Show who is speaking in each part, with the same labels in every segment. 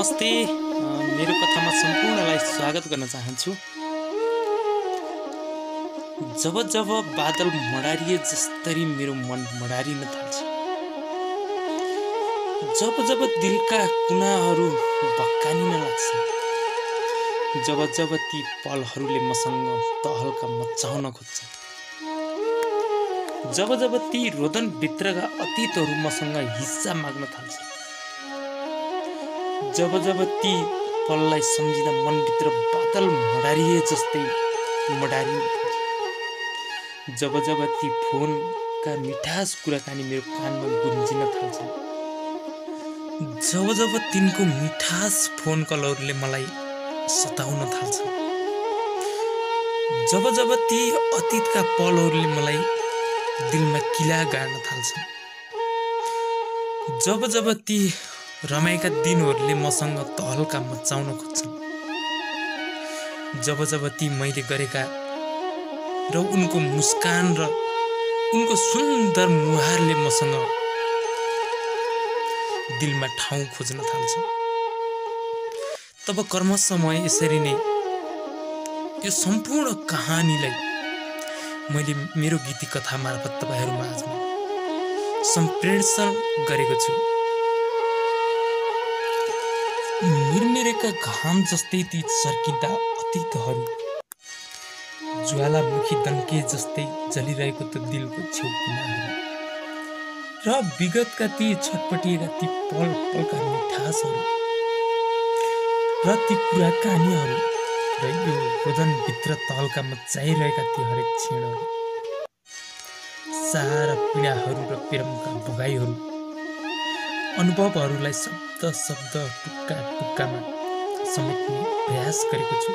Speaker 1: नमस्ते। मेरो कथामा सम्पूर्णलाई स्वागत गर्न चाहन्छु। जब जब बादल मडारिए जस्तरी मेरो मन मडारिन थाल्छ, जब जब दिलका कुनाहरू भक्कानिन लाग्छन्, जब जब ती पलहरूले मसँग तहल्का मचाउन खोज्छन्, जब जब ती रोदनभित्रका अतीतहरू मसँग हिस्सा माग्न थाल्छन्, जब जब ती पललाई सम्झिँदा मनभित्र बादल मडारिए जस्तै मडारिन थाल्छ, जब जब ती फोनका मिठास कुराकानी मेरो कानमा गुन्जिन थाल्छन्, जब जब तिनको मिठास फोन कलहरूले मलाई सताउन थाल्छन्, जब जब ती अतीतका पलहरूले मलाई दिलमा किला गाड्न थाल्छन्, जब जब ती रमाएका दिनहरूले मसँग तहल्का मचाउन खोज्छन्, जब जब ती मैले गरेका र उनको मुस्कान र उनको सुन्दर मुहारले मसँग दिलमा ठाउँ खोज्न थाल्छ, तब क्रमशः म यसरी नै यो सम्पूर्ण कहानीलाई मैले मेरो गीती कथा मार्फत तपाईहरु माझमा सम्प्रेषण गरेको छु। निर्मिरेका घाम जस्तै ती सर्किँदा अतीतहरू, ज्वालामुखी दन्के जस्तै जलिरहेको त दिलको छेउ कुनाहरू, र विगतका ती छटपटिएका ती पल पलका मिठासहरू र ती कुराकानीहरू र यो रोदनभित्र तहल्का मचाइरहेका ती हरेक क्षणहरू, सारा पीडाहरू र प्रेमका भोगाइहरू, अनुभवहरूलाई शब्द शब्द टुक्का टुक्कामा समेट्ने प्रयास गरेको छु।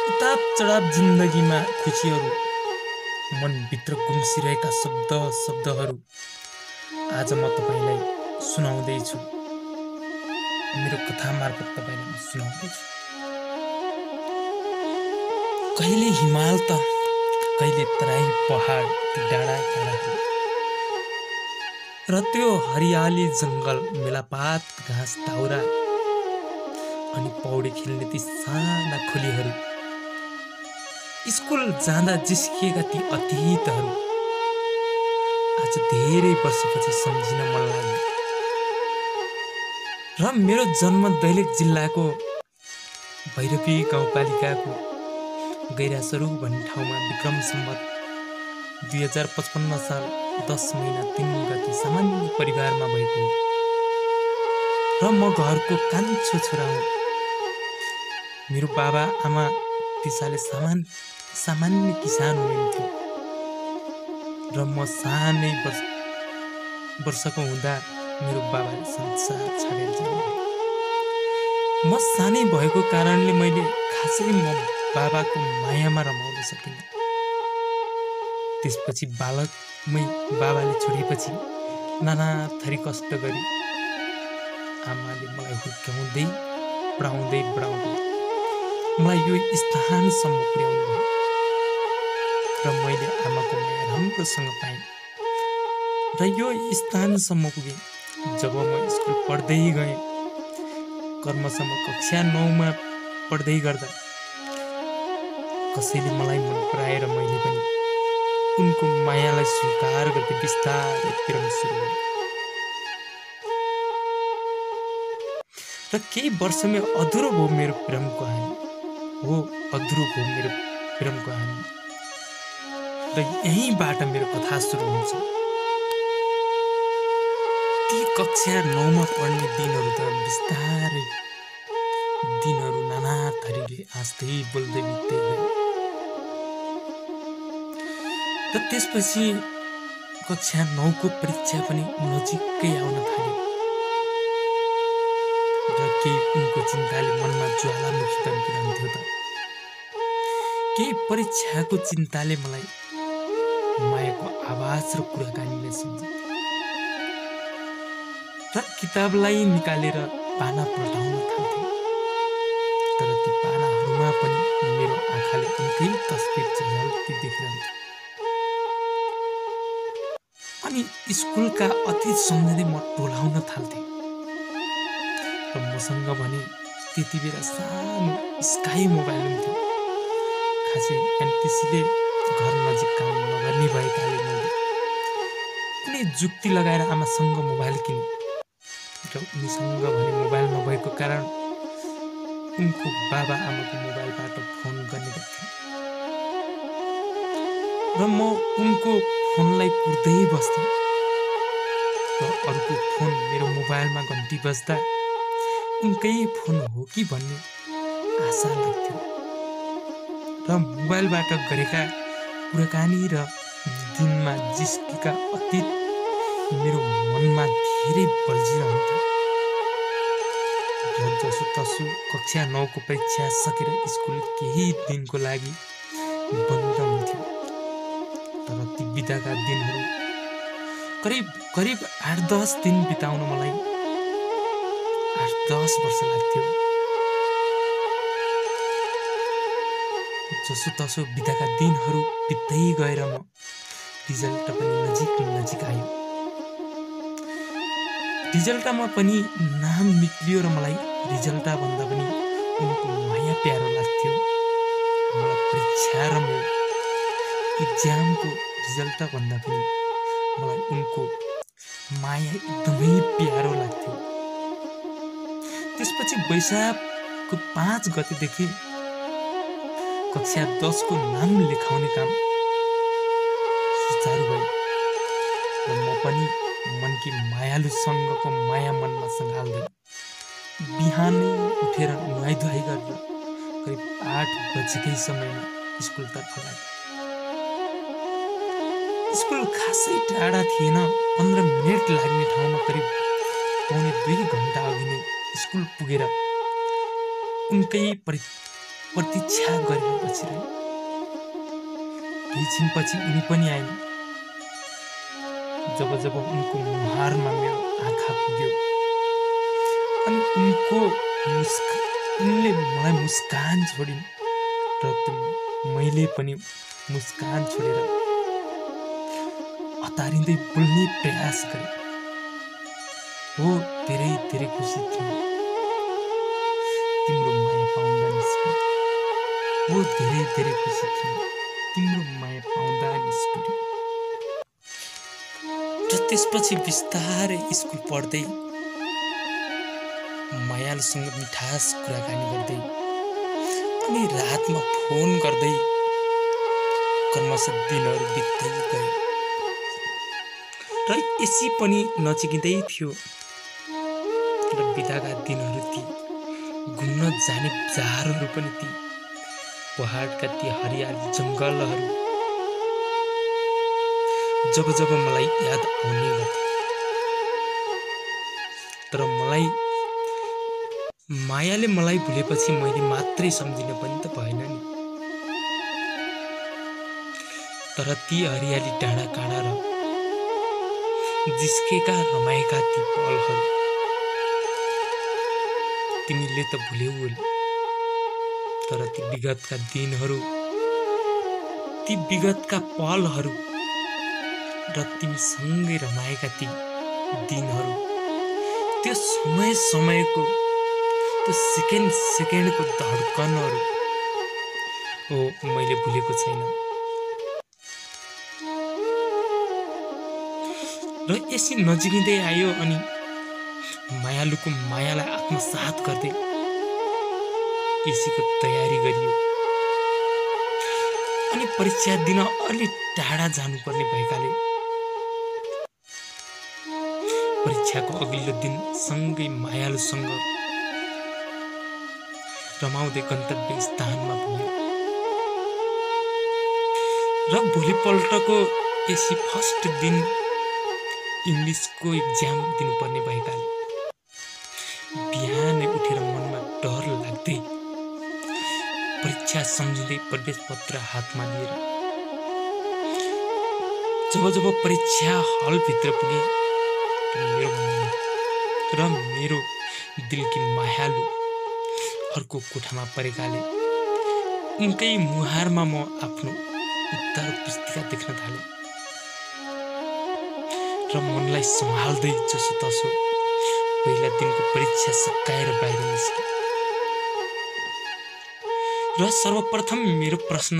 Speaker 1: उताप चढाव जिन्दगीमा खुसीहरू, मनभित्र गुम्सिरहेका शब्द शब्दहरू आज म तपाईलाई सुनाउँदैछु। मेरो कथा मार्फत तपाईलाई म सुनाउँदैछु। कहिले हिमाल त कहिले तराई पहाड, ती डाँडा काँडाहरू र त्यो हरियाली जङ्गल, मेलापात घाँस दाउरा अनि पौडी खेल्ने ती साना खोलीहरू, स्कुल जाँदा जिस्किएका ती अतीतहरू आज धेरै वर्षपछि सम्झिन मन लाग्यो। र मेरो जन्म दैलेख जिल्लाको भैरवी गाउँपालिकाको गैरासरू भन्ने ठाउँमा विक्रम सम्वत 2055 साल 10 महिना 3 गते सामान्य परिवारमा भएको हो। र म घरको कान्छो छोरा हुँ। मेरो बाबा आमा त्यसैले सामान्य किसान हुनुहुन्थ्यो र म सानै वर्षको हुँदा मेरो बाबाले संसार छाडेर जानुभयो। म सानै भएको कारणले मैले खासै म बाबाको मायामा रमाउन सकिनँ। त्यसपछि बालकमै बाबाले छोडेपछि नाना थरी कष्ट गरी आमाले मलाई हुर्काउँदै बढाउँदै मलाई यो स्थानसम्म पुर्याउनु भयो र मैले आमाको माया राम्रोसँग पाएँ र यो स्थानसम्म पुगेँ। जब म स्कुल पढ्दै गएँ, कर्मसम्म कक्षा 9 मा पढ्दै गर्दा कसैले मलाई मन पराएर मैले पनि उनको मायालाई स्वीकार गर्दै बिस्तारै प्रेम सुरु गरेँ। र केही वर्षमै अधुरो भयो मेरो प्रेम कहानी। र यहीँबाट मेरो कथा सुरु हुन्छ। ती कक्षा 9 मा पढ्ने दिनहरू त बिस्तारै दिनहरू नाना थरीले हाँस्दै बोल्दै बित्दै गए। र त्यसपछि कक्षा 9 को परीक्षा पनि नजिकै आउन थाल्यो र केही उनको चिन्ताले मनमा ज्वालामुखी दन्किरहन्थ्यो त केही परीक्षाको चिन्ताले मलाई मायाको आवाज र कुराकानीले सम्झिन्थ्यो र किताबलाई निकालेर पाना पल्टाउन थाल्थे। तर ती पानाहरूमा पनि मेरो आँखाले उनकै तस्बिर झल्कती देखिरहन्थ्यो। अनि स्कुलका अतीत सम्झँदै म टोलाउन थाल्थेँ। र मसँग भने त्यति बेला सानो स्काई मोबाइल हुन्थ्यो। खासै एनटिसीले घर नजिक काम नगर्ने भएकाले मैले कुनै जुक्ति लगाएर आमासँग मोबाइल किने र उनीसँग भने मोबाइल नभएको कारण उनको बाबा आमाको मोबाइलबाट फोन गर्ने गर्थेँ र म उनको फोनलाई कुर्दै बस्थेँ र अर्को फोन मेरो मोबाइलमा घन्टी बज्दा उनकै फोन हो कि भन्ने आशा लाग्थ्यो र मोबाइलबाट गरेका कुराकानी र दिनमा जिस्केका अतीत मेरो मनमा धेरै बल्झिरहन्थ्यो र जसोतसो कक्षा 9 को परीक्षा सकेर स्कुल केही दिनको लागि बन्द हुन्थ्यो। तर ती बिदाका दिनहरू करिब 8-10 दिन बिताउन मलाई 8-10 वर्ष लाग्थ्यो। जसोतसो बिदाका दिनहरू बित्दै गएर म रिजल्ट पनि नजिक आयो। रिजल्टमा पनि नाम निक्लियो र मलाई रिजल्ट भन्दा पनि उनको माया प्यारो लाग्थ्यो। मलाई परीक्षा र मेरो इक्जामको रिजल्ट भन्दा पनि मलाई उनको माया एकदमै प्यारो लाग्थ्यो। त्यसपछि वैशाखको 5 गतेदेखि कक्षा 10 को नाम लेखाउने काम सुचारू भयो र म पनि मनकी मायालुसँगको माया मनमा सँगाल्दै बिहानै उठेर नुहाई धुवाई गरेर करिब 8 बजेकै समयमा स्कुलतर्फ लागेँ। स्कुल खासै टाढा थिएन। 15 मिनट लाग्ने ठाउँमा करिब पौने 2 घन्टा अघि नै स्कुल पुगेर उनकै प्रतीक्षा गरेर बसिरहे। केही छिनपछि उनी पनि आइन्। जब उनको मुहारमा मेरो आँखा पुग्यो अनि उनले मलाई मुस्कान छोडिन् र मैले पनि मुस्कान छोडेर हतारिँदै बोल्ने प्रयास गरेँ। हो धेरै धेरै खुसी थिएँ तिम्रो माया पाउँदा निस्क्यो। हो धेरै धेरै खुसी थिएँ तिम्रो माया पाउँदा निस्क्यो। र त्यसपछि बिस्तारै स्कुल पढ्दै मायालुसँग मिठास कुराकानी गर्दै अनि रातमा फोन गर्दै क्रमशः दिनहरू बित्दै गए र एसी पनि नजिकिँदै थियो र बिदाका दिनहरू ती घुम्न जाने बजारहरू पनि ती पहाडका ती हरियाली जङ्गलहरू जब मलाई याद आउने गर्थे। तर मायाले मलाई भुलेपछि मैले मात्रै सम्झिन पनि त भएन नि। तर ती हरियाली डाँडा काँडा र जिस्केका रमाएका ती पलहरू तिमीले त भुल्यौ होला। तर ती विगतका दिनहरू, ती विगतका पलहरू र तिमीसँगै रमाएका ती दिनहरू, त्यो समयको त्यो सेकेन्डको धड्कनहरू हो मैले भुलेको छैन। र यसै नजिकिँदै आयो अनि मायालुको मायालाई आत्मसात गर्दै एसीको तयारी गरियो अनि परीक्षा दिन अलि टाढा जानुपर्ने भएकाले परीक्षाको अघिल्लो दिन सँगै मायालुसँग रमाउँदै गन्तव्य स्थानमा पुग्यो र भोलिपल्टको एसी फर्स्ट दिन इङ्ग्लिसको इक्जाम दिनुपर्ने भएकाले बिहानै उठेर मनमा डर लाग्दै परीक्षा सम्झिँदै प्रवेश पत्र हातमा लिएर जब परीक्षा हलभित्र पुगे मेरो दिलकी मायालु अर्को कोठामा परेकाले उनकै मुहारमा म आफ्नो उत्तर पुस्तिका देख्न थालेँ र मनलाई सम्हाल्दै जसोतसो पहिला दिनको परीक्षा सकाएर बाहिर निस्के र सर्वप्रथम मेरो प्रश्न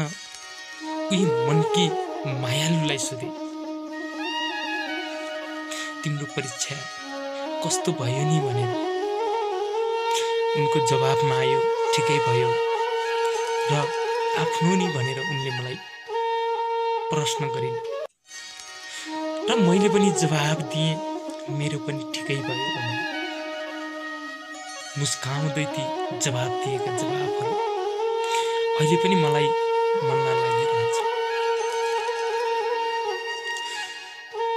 Speaker 1: उही मनकी मायालुलाई सोधे, तिम्रो परीक्षा कस्तो भयो नि भनेर। उनको जवाफमा आयो, ठिकै भयो र आफ्नो नि भनेर उनले मलाई प्रश्न गरिन् र मैले पनि जवाफ दिएँ, मेरो पनि ठिकै भयो भनेर। मुस्काउँदै ती जवाफ दिएका जवाफहरू अहिले पनि मलाई मनमा लागिरहन्छ।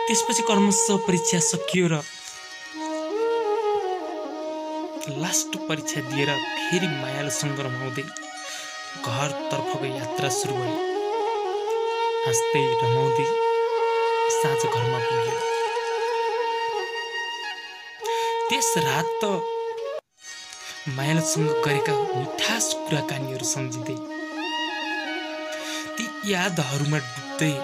Speaker 1: त्यसपछि क्रमशः परीक्षा सकियो र लास्ट परीक्षा दिएर फेरि मायालुसँग रमाउँदै घरतर्फको यात्रा सुरु भयो। हाँस्दै रमाउँदै साँझ घरमा पुग्यो। त्यस रात त मायालुसँग गरेका मिठास कुराकानीहरू सम्झिँदै ती यादहरूमा डुब्दै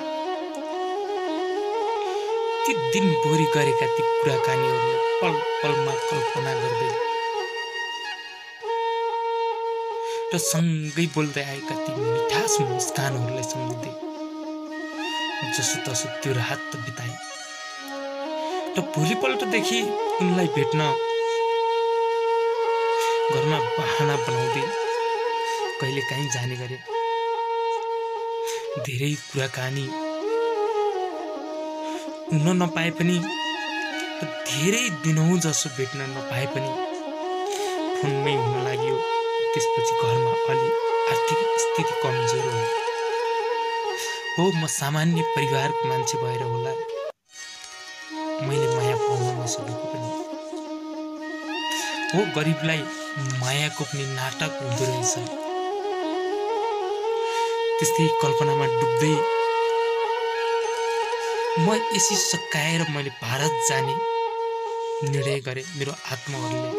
Speaker 1: ती दिनभरि गरेका ती कुराकानीहरूले पल पलमा कल्पना गर्दै र सँगै बोल्दै आएका ती मिठास मुस्कानहरूलाई सम्झिँदै जसोतसो त्यो रात त बिताए र भोलिपल्टदेखि उनलाई भेट्न घरमा बहाना बनाउँदै कहिलेकाहीँ जाने गरे। धेरै कुराकानी हुन नपाए पनि र धेरै दिनौँ जसो भेट्न नपाए पनि फोनमै हुन लाग्यो। त्यसपछि घरमा अलि आर्थिक स्थिति कमजोर हो म सामान्य परिवारको मान्छे भएर होला मैले माया पाउन नसकेको पनि हो। गरिबलाई मायाको पनि नाटक हुँदो रहेछ। त्यस्तै कल्पनामा डुब्दै म यसै सकाएर मैले भारत जाने निर्णय गरेँ। मेरो आत्माहरूले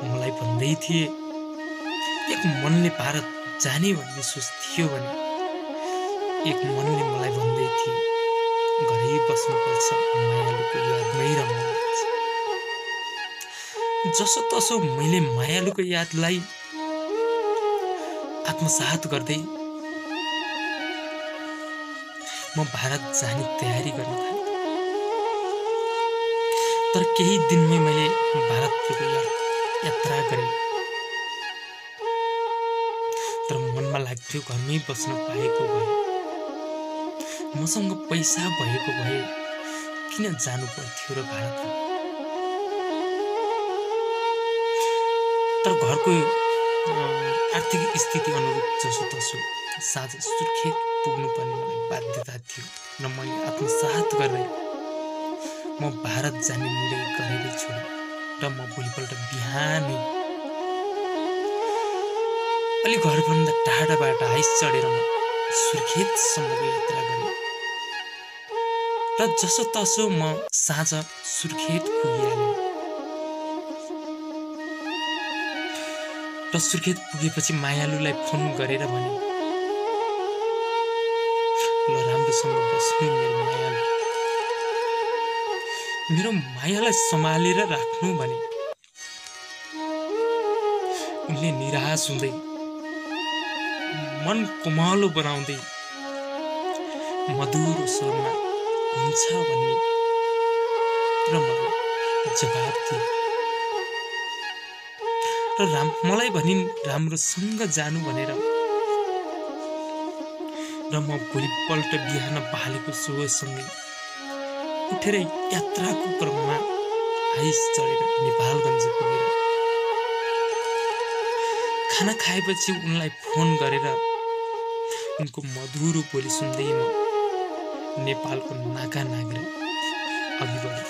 Speaker 1: मलाई भन्दै थिए, एक मनले भारत जाने भन्ने सोच थियो भने एक मनले मलाई भन्दै थिए, घरै बस्नुपर्छ, मायालुको यादमै रमाउनुपर्छ। जसो तसो मैले मायालुको यादलाई आत्मसात गर्दै म भारत जाने तयारी गर्न थालेँ। तर केही दिनमै मैले भारतको यात्रा गरेँ। तर मनमा लाग्थ्यो घरमै बस्न पाएको भए, मसँग पैसा भएको भए किन जानु पर्थ्यो र भारतमा। तर घरको आर्थिक स्थिति अनुरूप जसोतसो साँझ सुर्खेत पुग्नुपर्ने मलाई बाध्यता थियो र मैले आत्मसात गर्दै म भारत जाने निर्णय गरेरै छोडेँ र म भोलिपल्ट बिहानै अलि घरभन्दा टाढाबाट हाइस चढेर म सुर्खेतसम्मको यात्रा गरेँ र जसोतसो म साँझ सुर्खेत पुगिहालेँ। र सुर्खेत पुगेपछि मायालुलाई फोन गरेर भने, ल राम्रोसँग बस्नु मेरो मायालाई सम्हालेर राख्नु भने। उनले निराश हुँदै मन कोमलो बनाउँदै मधुर स्वरमा हुन्छ भन्ने र मलाई जवाब दिए र मलाई भनिन् राम्रोसँग जानु भनेर। र म भोलिपल्ट बिहान पालेको सोहोसँगै उठेर यात्राको क्रममा हाइस चढेर नेपालगञ्ज पुगेर खाना खाएपछि उनलाई फोन गरेर उनको मधुरो बोली सुन्दै म नेपालको नाका नागेर अघि बढेँ।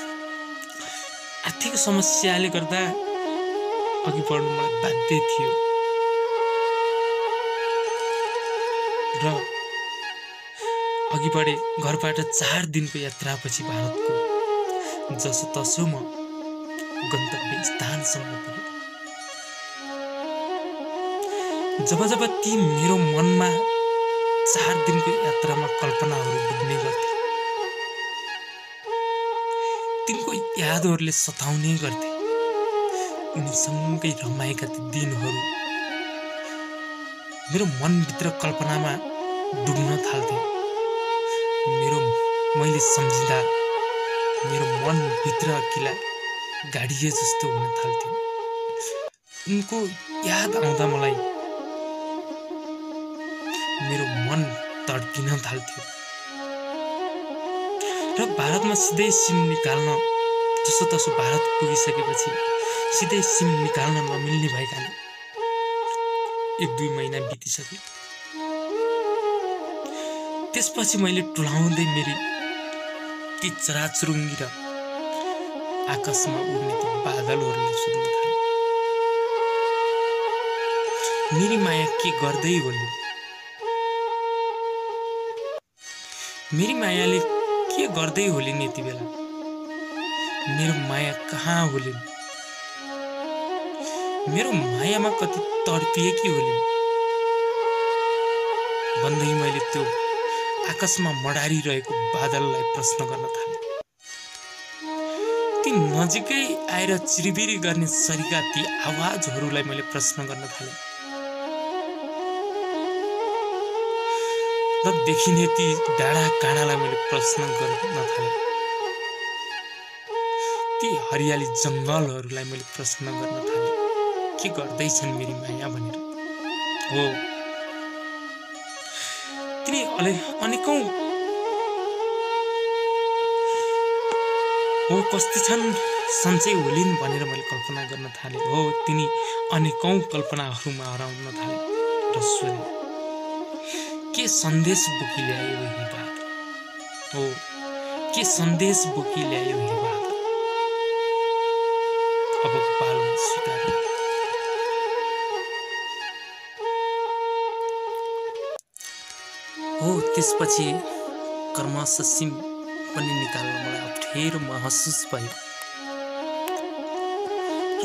Speaker 1: आर्थिक समस्याले गर्दा अघि बढ्नु मलाई बाध्य थियो र अघि बढे। घरबाट 4 दिनको यात्रापछि भारतको जसोतसो म गन्तव्य स्थानसम्म पुगेँ। जब जब ती मेरो मनमा 4 दिनको यात्रामा कल्पनाहरू डुब्ने गर्थे, तिनको यादहरूले सताउने गर्थे, उनीसँगै रमाएका ती दिनहरू मेरो मनभित्र कल्पनामा डुब्न थाल्थे। मैले सम्झिँदा मेरो मनभित्र किला गाडिए जस्तो हुन थाल्थ्यो। उनको याद आउँदा मलाई मेरो मन तडपिन थाल्थ्यो र भारतमा सिधै सिम निकाल्न जसोतसो भारत पुगिसकेपछि सिधै सिम निकाल्न नमिल्ने भएकाले 1-2 महिना बितिसके। त्यसपछि मैले टुलाउँदै मेरी ती चराचुरुङ्गी र आकाशमा उड्ने ती बादलहरूले सुत्न थाले। मेरी माया के गर्दै होली, मेरी मायाले के गर्दै होलिन् यति बेला, मेरो माया कहाँ होलिन्, मेरो मायामा कति तडपिएकी होलिन् भन्दै मैले त्यो आकाशमा मडारिरहेको बादललाई प्रश्न गर्न थालेँ। ती नजिकै आएर चिरबिरी गर्ने सरीका ती आवाजहरूलाई मैले प्रश्न गर्न थालेँ र देखिने ती डाँडा काँडालाई मैले प्रश्न गर्न थालेँ। ती हरियाली जङ्गलहरूलाई मैले प्रश्न गर्न थालेँ के गर्दैछन् मेरी माया भनेर। हो तिनी अनेकौं हो कस्ती छन् सन्चै होलिन् भनेर मैले कल्पना गर्न थालेँ। हो तिनी अनेकौं कल्पनाहरूमा हराउन थाले र सोधे के सन्देश बोकी ल्यायो हे बादल, हो के सन्देश बोकी ल्यायो हे बादल, अब पालन स्वीकार। हो त्यसपछि कर्मश सिम पनि निकाल्न मलाई अप्ठ्यारो महसुस भयो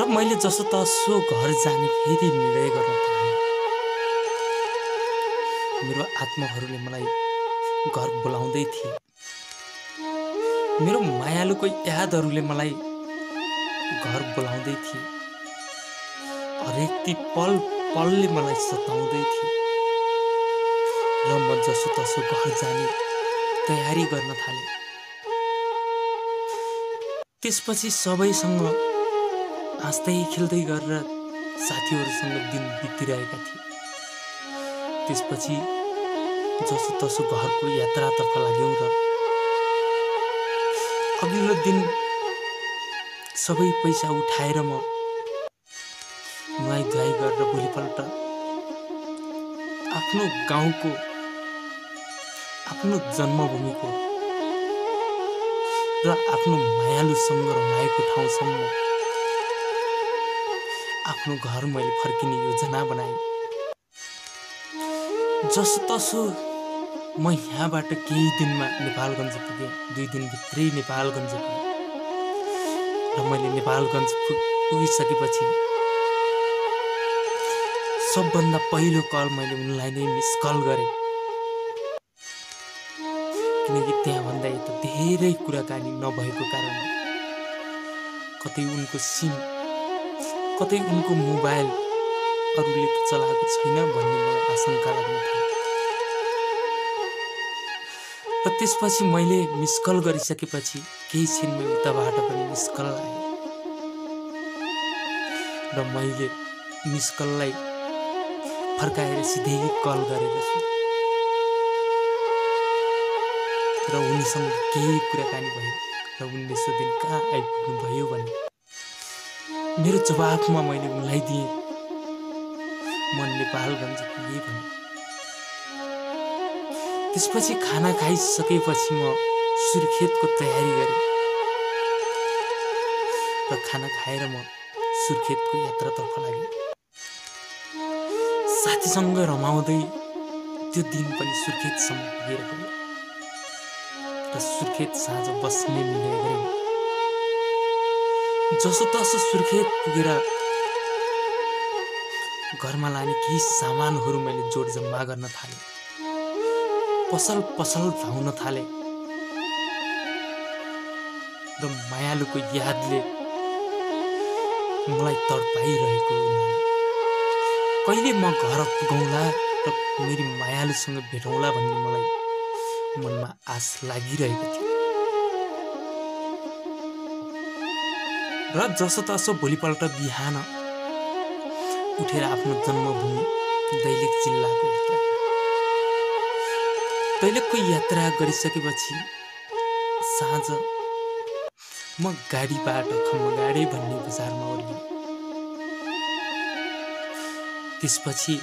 Speaker 1: र मैले जसोतसो घर जाने फेरि निर्णय गर्न थालेँ। मेरो आत्माहरूले मलाई घर बोलाउँदै थिए। मेरो मायालुको यादहरूले मलाई घर बोलाउँदै थिए। हरेक ती पल पलले मलाई सताउँदै थिए र म जसोतसो घर जाने तयारी गर्न थालेँ। त्यसपछि सबैसँग हाँस्दै खेल्दै गरेर साथीहरूसँग दिन बितिरहेका थिए। त्यसपछि जसोतसो घरको यात्रातर्फ लाग्यौँ र अघिल्लो दिन सबै पैसा उठाएर म नुहाई धुवाई गरेर भोलिपल्ट आफ्नो गाउँको आफ्नो जन्मभूमिको र आफ्नो मायालुसँग रमाएको ठाउँसम्म आफ्नो घर मैले फर्किने योजना बनाएँ। जसोतसो म यहाँबाट केही दिनमा नेपालगञ्ज पुगेँ। 2 दिनभित्रै नेपालगञ्ज पुगेँ र मैले नेपालगञ्ज पुगिसकेपछि सबभन्दा पहिलो कल मैले उनलाई नै मिस कल गरेँ, किनकि त्यहाँभन्दा यता धेरै कुराकानी नभएको कारणले कतै उनको सिम कतै उनको मोबाइल अरूले चलाएको छैन भन्ने मलाई आशंका लाग्न थाल्यो। र त्यसपछि मैले मिस कल गरिसकेपछि केही छिनमै उताबाट पनि मिस कल आयो र मैले मिस कललाई फर्काएर सिधै कल गरेर र उनीसँग केही कुराकानी भयो र उनले सोधिन् कहाँ आइपुग्नु भयो भने मेरो जवाफमा मैले उनलाई दिएँ म नेपालगञ्ज पुगेँ भने। त्यसपछि खाना खाइसकेपछि म सुर्खेतको तयारी गरेँ र खाना खाएर म सुर्खेतको यात्रातर्फ लागेँ। साथीसँग रमाउँदै त्यो दिन पनि सुर्खेतसम्म पुगेर गयो र सुर्खेत साँझ बस्ने निर्णय गरेँ। जसोतसो सुर्खेत पुगेर घरमा लाने केही सामानहरू मैले जोड जम्मा गर्न थालेँ। पसल धाउन थालेँ र मायालुको यादले मलाई तडपाइरहेको हुनाले कहिले म घर पुगौँला र मेरी मायालुसँग भेटौँला भन्ने मलाई मनमा आश लागिरहेको थियो। र जसोतसो भोलिपल्ट बिहान उठेर आफ्नो जन्मभूमि दैलेख जिल्लाको यात्रा गरेँ। दैलेखको यात्रा गरिसकेपछि साँझ म गाडीबाट खम्मगाडे भन्ने बजारमा ओर्लिएँ। त्यसपछि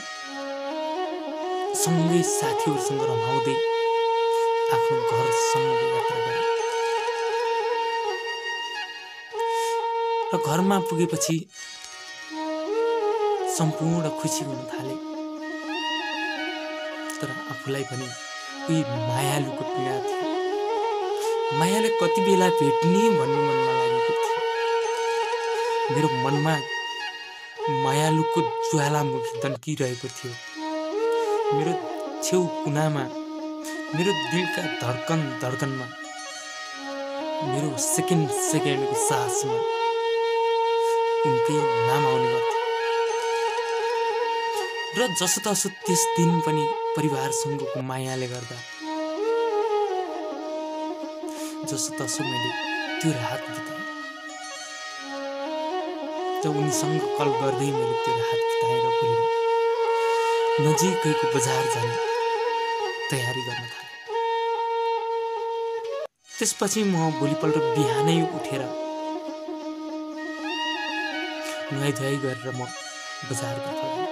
Speaker 1: सँगै साथीहरूसँग रमाउँदै आफ्नो घरसम्म यात्रा गरेँ। र घरमा पुगेपछि सम्पूर्ण खुसी हुन थाले। तर आफूलाई पनि उही मायालुको पीडा थियो। मायाले कति बेला भेट्ने भन्ने मनमा लागेको थियो। मेरो मनमा मायालुको ज्वालामुखी तन्किरहेको थियो। मेरो छेउ कुनामा, मेरो दिलका धड्कनमा, मेरो सेकेन्डको सासमा उनकै नाम आउने गर्थ्यो। र जसोतसो त्यस दिन पनि परिवारसँगको मायाले गर्दा जसोतसो मैले त्यो रात बिताएँ। जब उनीसँग कल गर्दै मैले त्यो रात बिताएर भोलि नजिकैको बजार जाने तयारी गर्न थालेँ। त्यसपछि म भोलिपल्ट बिहानै उठेर नुहाइधुवाइ गरेर म बजारतर्फ गएँ।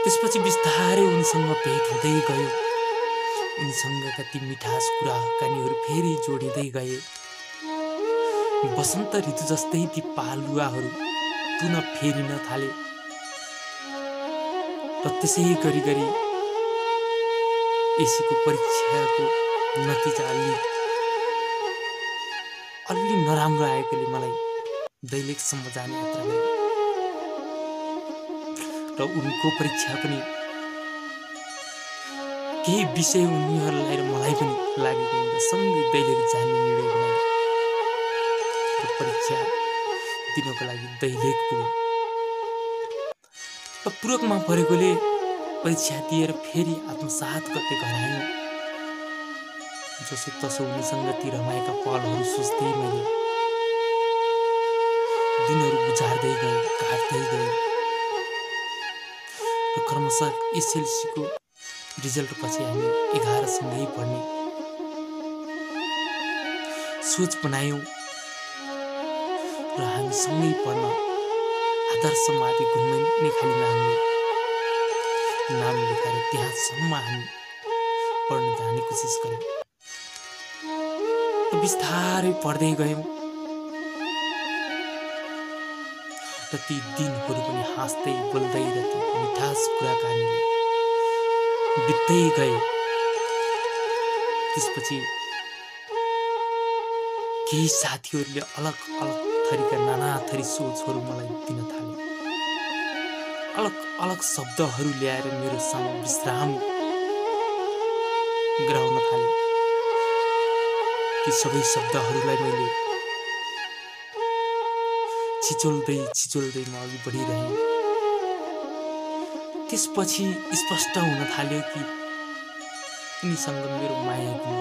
Speaker 1: त्यसपछि बिस्तारै उनीसँग भेट हुँदै गयो। उनीसँगका ती मिठास कुरा कहानीहरू फेरि जोडिँदै गए। वसन्त ऋतु जस्तै ती पालुवाहरू पुनः फेरिन थाले। र त्यसै गरी एसीको परीक्षाको नतिजा अलि नराम्रो आएकोले मलाई दैलेखसम्म जाने यात्रा गरेँ। र उनको परीक्षा पनि केही विषय उनीहरूलाई र मलाई पनि लागेको हुँदा सँगै दैलेख जाने निर्णय बनाएँ। र परीक्षा दिनको लागि दैलेख पुगेँ। र पूरकमा परेकोले परीक्षा दिएर फेरि आत्मसात गर्दै घर आयौँ। जसोतसो उनीसँग ती रमाएका पलहरू सोच्दै मैले दिनहरू गुजार्दै गएँ, काट्दै गएँ। र क्रमशः एसएलसीको रिजल्ट पछि हामी 11 सँगै पढ्ने सोच बनायौँ। र हामी सँगै पढ्न आदर्श मावि घुम्ने खालीमा हामीले नाम लेखाएर त्यहाँसम्म हामी पढ्न जाने कोसिस गऱ्यौँ। र बिस्तारै पढ्दै गयौँ। र ती दिनहरू पनि हाँस्दै बोल्दै र ती मिठास कुराकानीले बित्दै गए। त्यसपछि केही साथीहरूले अलग थरीका नाना थरी सोचहरू मलाई दिन थाले। अलग शब्दहरू ल्याएर मेरो सामु विश्राम गराउन थाले। ती सबै शब्दहरूलाई मैले छिचोल्दै म अघि बढिरहेँ। त्यसपछि स्पष्ट हुन थाल्यो कि उनीसँग मेरो माया किन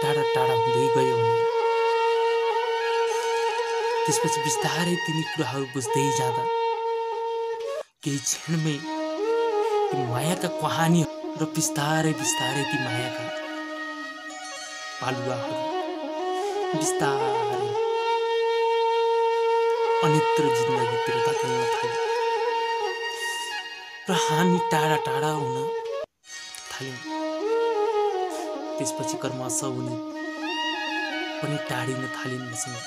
Speaker 1: टाढा हुँदै गयो भनेर। त्यसपछि बिस्तारै तिनी कुराहरू बुझ्दै जाँदा केही क्षणमै ती मायाका कहानी र बिस्तारै ती मायाका पालुवाहरू बिस्तारै अन्यत्र जिन्दगीतिर धकेल्न थाल्यो। र हामी टाढा हुन थाल्यौँ। त्यसपछि क्रमशः उनी पनि टाढिन थालिन् मसँग।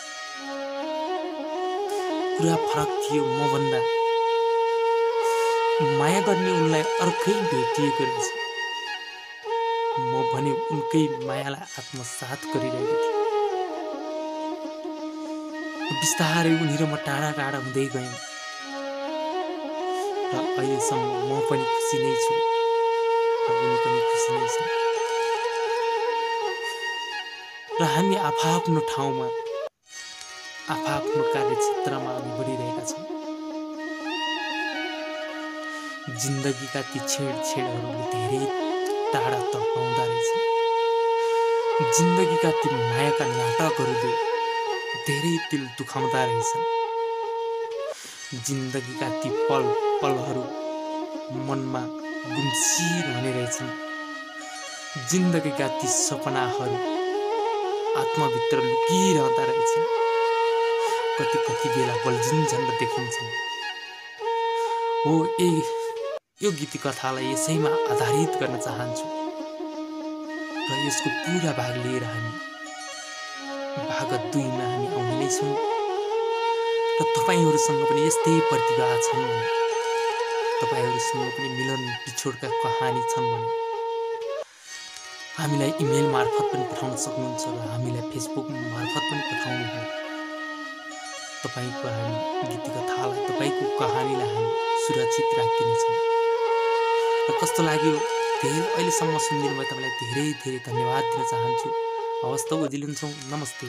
Speaker 1: कुरा फरक थियो। मभन्दा माया गर्ने उनलाई अर्कै भेटिएको रहेछ। म भने उनकै मायालाई आत्मसात गरिरहेको थिएँ। बिस्तारै उनी र म टाढा हुँदै गयौँ। र अहिलेसम्म म पनि खुसी नै छु र उनी पनि खुसी नै छन्। र हामी आफआफ्नो ठाउँमा आफआफ्नो कार्यक्षेत्रमा अघि बढिरहेका छौँ। जिन्दगीका ती छेडछेडहरूले धेरै टाढा तर्काउँदा रहेछन्। जिन्दगीका ती मायाका नाटकहरूले धेरै दिल दुखाउँदा रहेछन्। जिन्दगीका ती पलहरू मनमा गुम्सिरहने रहेछन्। जिन्दगीका ती सपनाहरू आत्माभित्र लुकिरहँदा रहेछन्। कति कति बेला बल्झिन्छन् र देखिन्छन्। हो, यो गीत कथालाई यसैमा आधारित गर्न चाहन्छु र यसको पूरा भाग लिएर हामी भाग 2 मा हामी आउने नै छौँ। र तपाईहरुसँग पनि यस्तै प्रतिभा छन् भने, तपाईहरुसँग पनि मिलन बिछोडका कहानी छन् भने हामीलाई इमेल मार्फत पनि पठाउन सक्नुहुन्छ र हामीलाई फेसबुक मार्फत पनि पठाउनुहोला। तपाईको हामी गीत कथालाई, तपाईको कहानीलाई हामी सुरक्षित राखिदिनेछौँ। र कस्तो लाग्यो धेरै अहिलेसम्म सुनिदिनु भयो, तपाईलाई धेरै धेरै धन्यवाद दिन चाहन्छु। हवस् त, ओजिलिन्छौँ। नमस्ते।